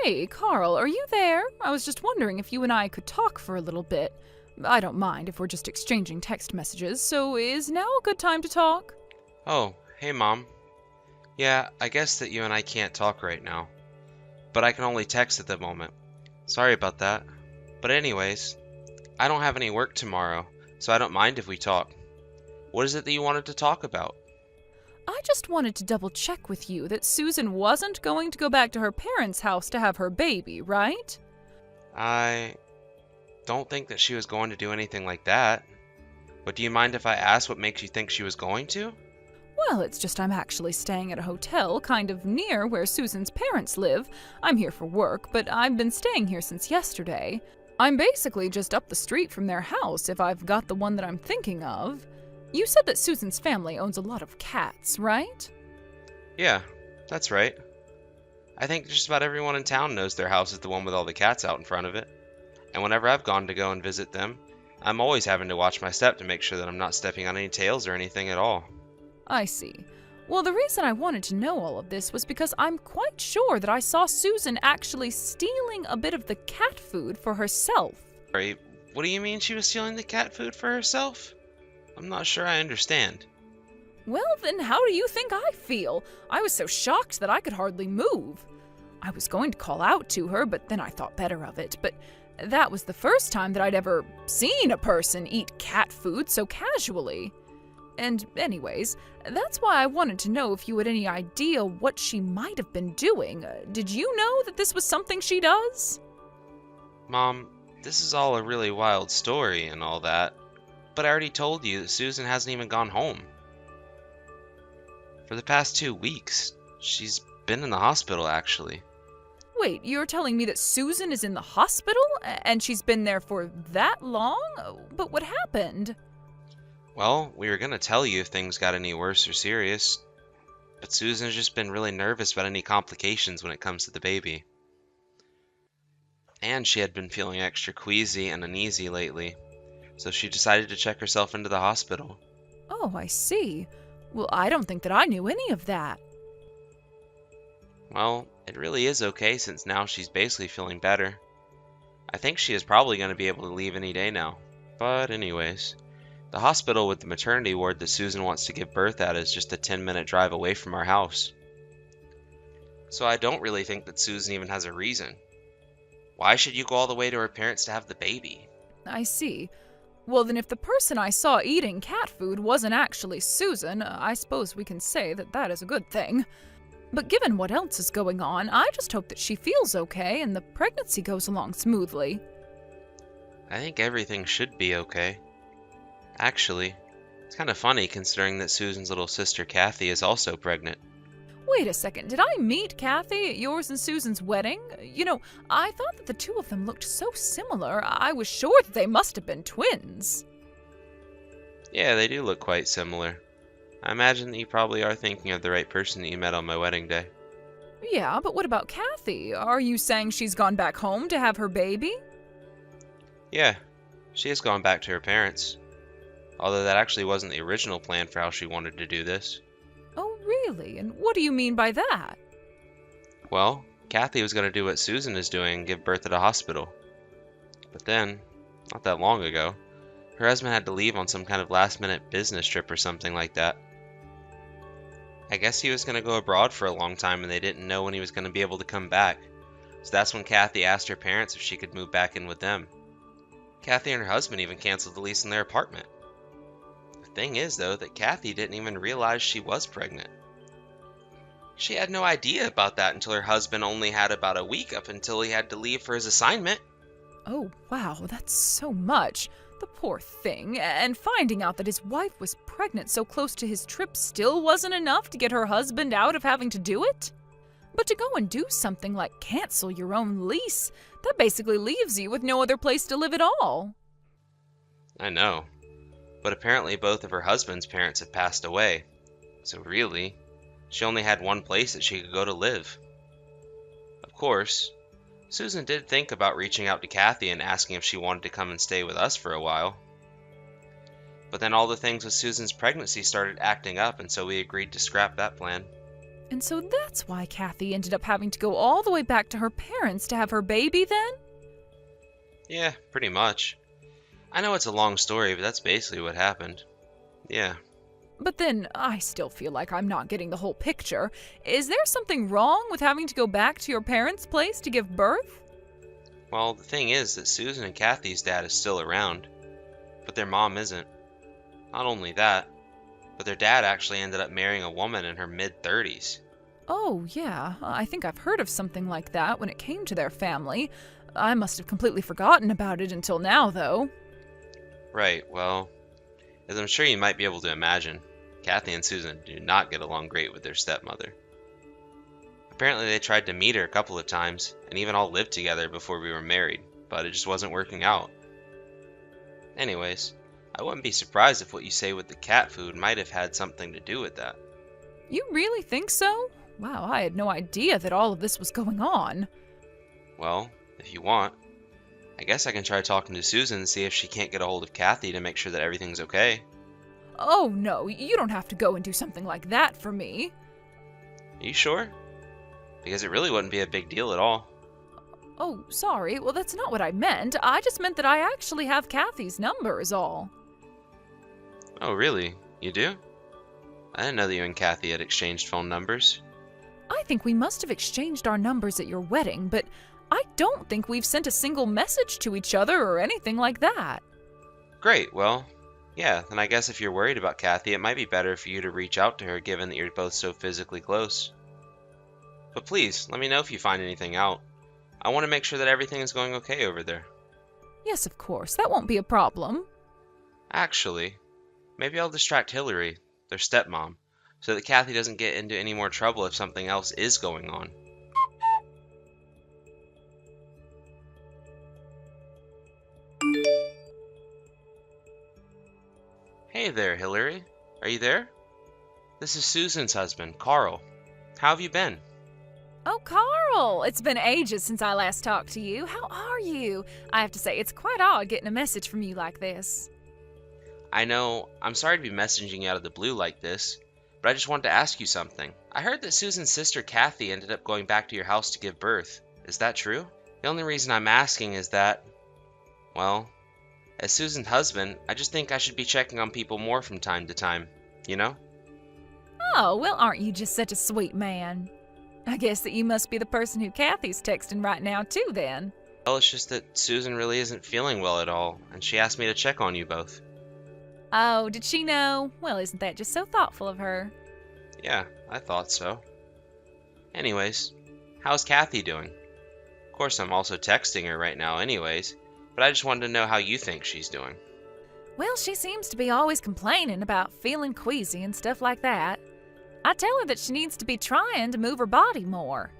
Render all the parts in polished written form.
Hey, Carl, are you there? I was just wondering if you and I could talk for a little bit. I don't mind if we're just exchanging text messages, so is now a good time to talk? Oh, hey Mom. Yeah, I guess that you and I can't talk right now, but I can only text at the moment. Sorry about that. But anyways, I don't have any work tomorrow, so I don't mind if we talk. What is it that you wanted to talk about? I just wanted to double check with you that Susan wasn't going to go back to her parents' house to have her baby, right? I don't think that she was going to do anything like that. But do you mind if I ask what makes you think she was going to? Well, it's just I'm actually staying at a hotel kind of near where Susan's parents live. I'm here for work, but I've been staying here since yesterday. I'm basically just up the street from their house if I've got the one that I'm thinking of. You said that Susan's family owns a lot of cats, right? Yeah, that's right. I think just about everyone in town knows their house is the one with all the cats out in front of it. And whenever I've gone to go and visit them, I'm always having to watch my step to make sure that I'm not stepping on any tails or anything at all. I see. Well, the reason I wanted to know all of this was because I'm quite sure that I saw Susan actually stealing a bit of the cat food for herself. Sorry, what do you mean she was stealing the cat food for herself? I'm not sure I understand. Well, then how do you think I feel? I was so shocked that I could hardly move. I was going to call out to her, but then I thought better of it. But that was the first time that I'd ever seen a person eat cat food so casually. And anyways, that's why I wanted to know if you had any idea what she might have been doing. Did you know that this was something she does? Mom, this is all a really wild story and all that, but I already told you that Susan hasn't even gone home. For the past 2 weeks, she's been in the hospital actually. Wait, you're telling me that Susan is in the hospital? And she's been there for that long? But what happened? Well, we were gonna tell you if things got any worse or serious, but Susan's just been really nervous about any complications when it comes to the baby. And she had been feeling extra queasy and uneasy lately, so she decided to check herself into the hospital. Oh, I see. Well, I don't think that I knew any of that. Well, it really is okay since now she's basically feeling better. I think she is probably going to be able to leave any day now. But anyways, the hospital with the maternity ward that Susan wants to give birth at is just a 10-minute drive away from our house. So I don't really think that Susan even has a reason. Why should you go all the way to her parents to have the baby? I see. Well, then if the person I saw eating cat food wasn't actually Susan, I suppose we can say that that is a good thing. But given what else is going on, I just hope that she feels okay and the pregnancy goes along smoothly. I think everything should be okay. Actually, it's kind of funny considering that Susan's little sister Kathy is also pregnant. Wait a second, did I meet Kathy at yours and Susan's wedding? You know, I thought that the two of them looked so similar, I was sure that they must have been twins. Yeah, they do look quite similar. I imagine that you probably are thinking of the right person that you met on my wedding day. Yeah, but what about Kathy? Are you saying she's gone back home to have her baby? Yeah, she has gone back to her parents. Although that actually wasn't the original plan for how she wanted to do this. Oh, really? And what do you mean by that? Well, Kathy was going to do what Susan is doing and give birth at a hospital. But then, not that long ago, her husband had to leave on some kind of last-minute business trip or something like that. I guess he was going to go abroad for a long time and they didn't know when he was going to be able to come back. So that's when Kathy asked her parents if she could move back in with them. Kathy and her husband even canceled the lease in their apartment. The thing is, though, that Kathy didn't even realize she was pregnant. She had no idea about that until her husband only had about a week up until he had to leave for his assignment. Oh, wow, that's so much. The poor thing. And finding out that his wife was pregnant so close to his trip still wasn't enough to get her husband out of having to do it? But to go and do something like cancel your own lease, that basically leaves you with no other place to live at all. I know. But apparently both of her husband's parents had passed away. So really, she only had one place that she could go to live. Of course, Susan did think about reaching out to Kathy and asking if she wanted to come and stay with us for a while. But then all the things with Susan's pregnancy started acting up, and so we agreed to scrap that plan. And so that's why Kathy ended up having to go all the way back to her parents to have her baby then? Yeah, pretty much. I know it's a long story, but that's basically what happened. Yeah. But then I still feel like I'm not getting the whole picture. Is there something wrong with having to go back to your parents' place to give birth? Well, the thing is that Susan and Kathy's dad is still around, but their mom isn't. Not only that, but their dad actually ended up marrying a woman in her mid-30s. Oh, yeah, I think I've heard of something like that when it came to their family. I must have completely forgotten about it until now, though. Right, well, as I'm sure you might be able to imagine, Kathy and Susan do not get along great with their stepmother. Apparently they tried to meet her a couple of times, and even all lived together before we were married, but it just wasn't working out. Anyways, I wouldn't be surprised if what you say with the cat food might have had something to do with that. You really think so? Wow, I had no idea that all of this was going on. Well, if you want, I guess I can try talking to Susan and see if she can't get a hold of Kathy to make sure that everything's okay. Oh, no, you don't have to go and do something like that for me. Are you sure? Because it really wouldn't be a big deal at all. Oh, sorry. Well, that's not what I meant. I just meant that I actually have Kathy's number is all. Oh, really? You do? I didn't know that you and Kathy had exchanged phone numbers. I think we must have exchanged our numbers at your wedding, but I don't think we've sent a single message to each other or anything like that. Great, well, yeah, then I guess if you're worried about Kathy, it might be better for you to reach out to her given that you're both so physically close. But please, let me know if you find anything out. I want to make sure that everything is going okay over there. Yes, of course. That won't be a problem. Actually, maybe I'll distract Hillary, their stepmom, so that Kathy doesn't get into any more trouble if something else is going on. Hey there, Hillary. Are you there? This is Susan's husband, Carl. How have you been? Oh, Carl! It's been ages since I last talked to you. How are you? I have to say, it's quite odd getting a message from you like this. I know, I'm sorry to be messaging you out of the blue like this, but I just wanted to ask you something. I heard that Susan's sister Kathy ended up going back to your house to give birth. Is that true? The only reason I'm asking is that, well, as Susan's husband, I just think I should be checking on people more from time to time, you know? Oh, well, aren't you just such a sweet man? I guess that you must be the person who Kathy's texting right now, too, then. Well, it's just that Susan really isn't feeling well at all, and she asked me to check on you both. Oh, did she know? Well, isn't that just so thoughtful of her? Yeah, I thought so. Anyways, how's Kathy doing? Of course, I'm also texting her right now anyways, but I just wanted to know how you think she's doing. Well, she seems to be always complaining about feeling queasy and stuff like that. I tell her that she needs to be trying to move her body more.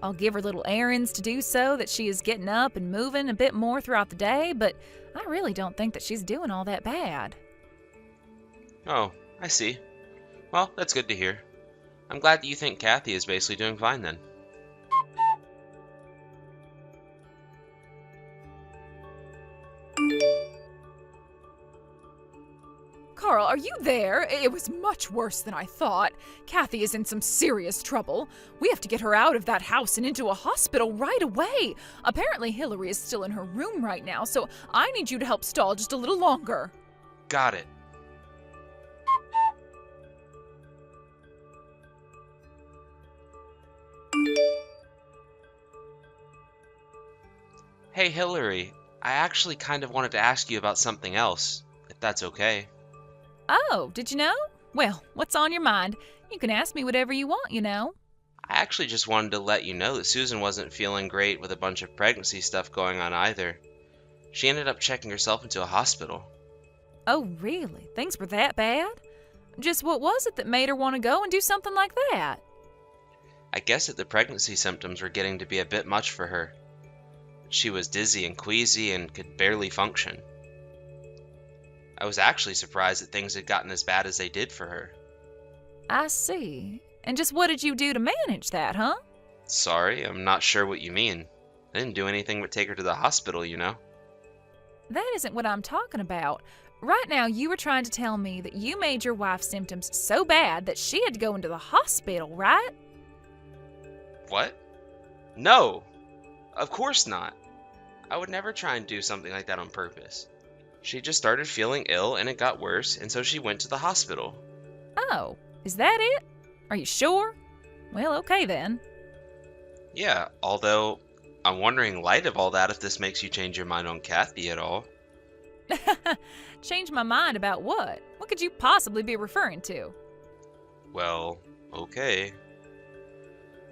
I'll give her little errands to do so that she is getting up and moving a bit more throughout the day, but I really don't think that she's doing all that bad. Oh, I see. Well, that's good to hear. I'm glad that you think Kathy is basically doing fine then. Carl, are you there? It was much worse than I thought. Kathy is in some serious trouble. We have to get her out of that house and into a hospital right away. Apparently Hillary is still in her room right now, so I need you to help stall just a little longer. Got it. Hey Hillary, I actually kind of wanted to ask you about something else, if that's okay. Oh, did you know? Well, what's on your mind? You can ask me whatever you want, you know. I actually just wanted to let you know that Susan wasn't feeling great with a bunch of pregnancy stuff going on either. She ended up checking herself into a hospital. Oh, really? Things were that bad? Just what was it that made her want to go and do something like that? I guess that the pregnancy symptoms were getting to be a bit much for her. She was dizzy and queasy and could barely function. I was actually surprised that things had gotten as bad as they did for her. I see. And just what did you do to manage that, huh? Sorry, I'm not sure what you mean. I didn't do anything but take her to the hospital, you know? That isn't what I'm talking about. Right now, you were trying to tell me that you made your wife's symptoms so bad that she had to go into the hospital, right? What? No, of course not. I would never try and do something like that on purpose. She just started feeling ill and it got worse, and so she went to the hospital. Oh, is that it? Are you sure? Well, okay then. Yeah, although I'm wondering, in light of all that, if this makes you change your mind on Kathy at all. Change my mind about what? What could you possibly be referring to? Well, okay.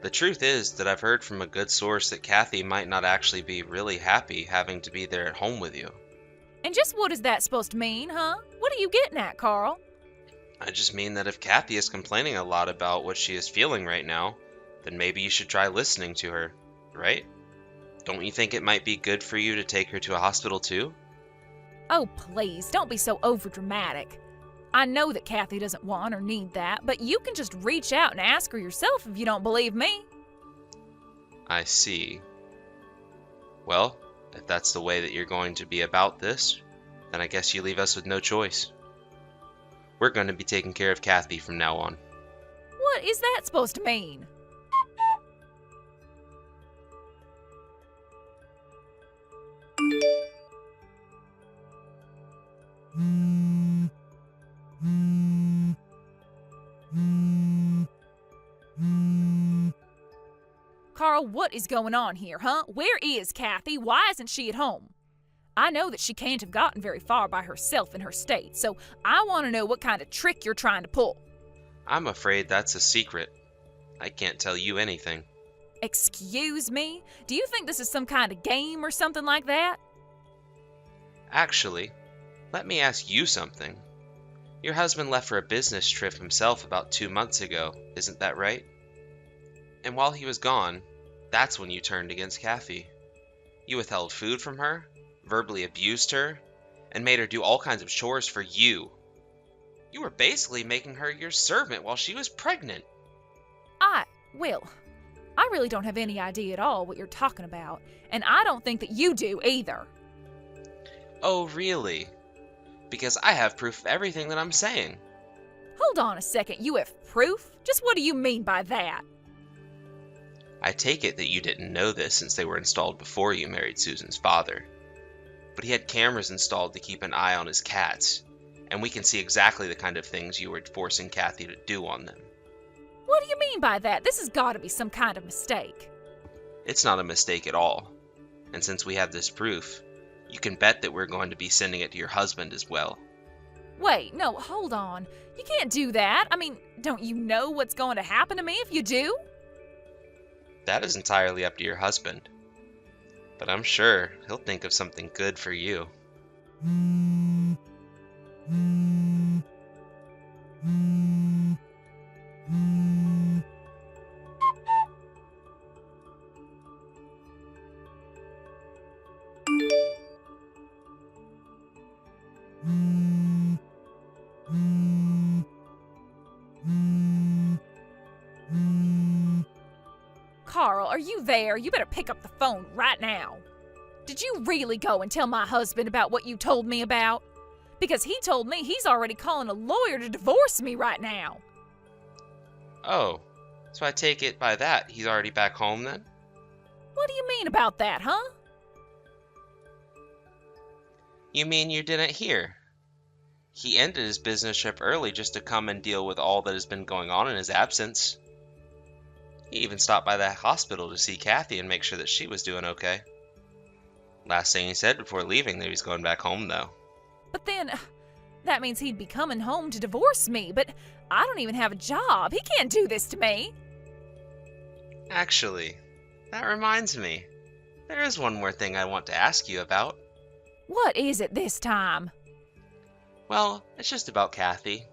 The truth is that I've heard from a good source that Kathy might not actually be really happy having to be there at home with you. And just what is that supposed to mean, huh? What are you getting at, Carl? I just mean that if Kathy is complaining a lot about what she is feeling right now, then maybe you should try listening to her, right? Don't you think it might be good for you to take her to a hospital too? Oh, please, don't be so overdramatic. I know that Kathy doesn't want or need that, but you can just reach out and ask her yourself if you don't believe me. I see. Well, if that's the way that you're going to be about this, then I guess you leave us with no choice. We're going to be taking care of Kathy from now on. What is that supposed to mean? Carl, what is going on here, huh? Where is Kathy? Why isn't she at home? I know that she can't have gotten very far by herself in her state, so I want to know what kind of trick you're trying to pull. I'm afraid that's a secret. I can't tell you anything. Excuse me? Do you think this is some kind of game or something like that? Actually, let me ask you something. Your husband left for a business trip himself about 2 months ago, isn't that right? And while he was gone, that's when you turned against Kathy. You withheld food from her, verbally abused her, and made her do all kinds of chores for you. You were basically making her your servant while she was pregnant. Will, I really don't have any idea at all what you're talking about, and I don't think that you do either. Oh, really? Because I have proof of everything that I'm saying. Hold on a second, you have proof? Just what do you mean by that? I take it that you didn't know this since they were installed before you married Susan's father. But he had cameras installed to keep an eye on his cats, and we can see exactly the kind of things you were forcing Kathy to do on them. What do you mean by that? This has got to be some kind of mistake. It's not a mistake at all. And since we have this proof, you can bet that we're going to be sending it to your husband as well. Wait, no, hold on. You can't do that. I mean, don't you know what's going to happen to me if you do? That is entirely up to your husband. But I'm sure he'll think of something good for you. Carl, are you there? You better pick up the phone right now. Did you really go and tell my husband about what you told me about? Because he told me he's already calling a lawyer to divorce me right now. Oh, so I take it by that he's already back home then? What do you mean about that, huh? You mean you didn't hear? He ended his business trip early just to come and deal with all that has been going on in his absence. He even stopped by the hospital to see Kathy and make sure that she was doing okay. Last thing he said before leaving that he's going back home, though. But then, that means he'd be coming home to divorce me, but I don't even have a job. He can't do this to me. Actually, that reminds me. There is one more thing I want to ask you about. What is it this time? Well, it's just about Kathy.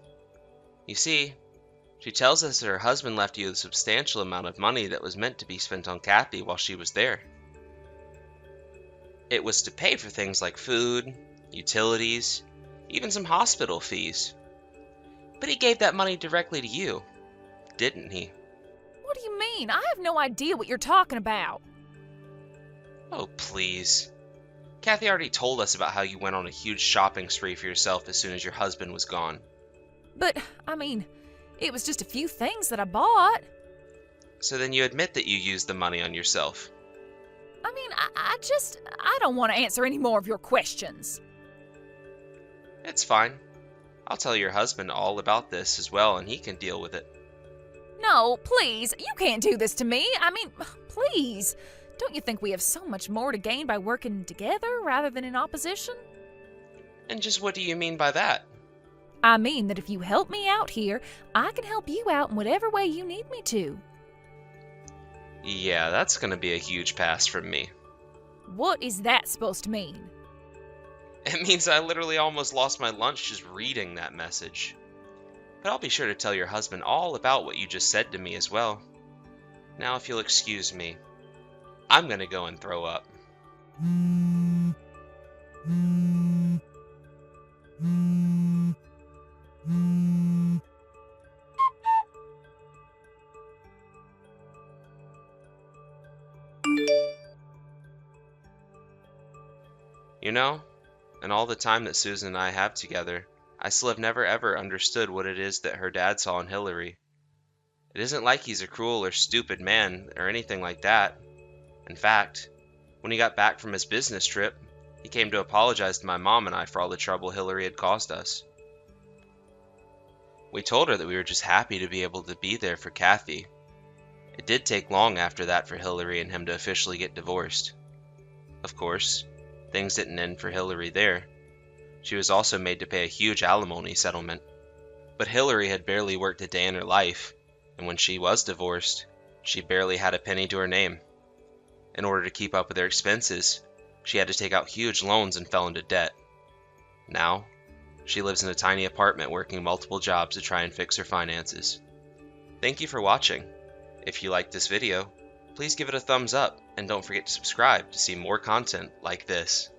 You see, she tells us that her husband left you a substantial amount of money that was meant to be spent on Kathy while she was there. It was to pay for things like food, utilities, even some hospital fees. But he gave that money directly to you, didn't he? What do you mean? I have no idea what you're talking about. Oh, please. Kathy already told us about how you went on a huge shopping spree for yourself as soon as your husband was gone. But, I mean, it was just a few things that I bought. So then you admit that you used the money on yourself. I mean, I don't want to answer any more of your questions. It's fine. I'll tell your husband all about this as well, and he can deal with it. No, please, you can't do this to me. I mean, please. Don't you think we have so much more to gain by working together rather than in opposition? And just what do you mean by that? I mean that if you help me out here, I can help you out in whatever way you need me to. Yeah, that's gonna be a huge pass from me. What is that supposed to mean? It means I literally almost lost my lunch just reading that message. But I'll be sure to tell your husband all about what you just said to me as well. Now, if you'll excuse me, I'm gonna go and throw up. You know, in all the time that Susan and I have together, I still have never ever understood what it is that her dad saw in Hillary. It isn't like he's a cruel or stupid man or anything like that. In fact, when he got back from his business trip, he came to apologize to my mom and I for all the trouble Hillary had caused us. We told her that we were just happy to be able to be there for Kathy. It did take long after that for Hillary and him to officially get divorced. Of course, things didn't end for Hillary there. She was also made to pay a huge alimony settlement. But Hillary had barely worked a day in her life, and when she was divorced, she barely had a penny to her name. In order to keep up with her expenses, she had to take out huge loans and fell into debt. Now, she lives in a tiny apartment working multiple jobs to try and fix her finances. Thank you for watching. If you liked this video, please give it a thumbs up and don't forget to subscribe to see more content like this.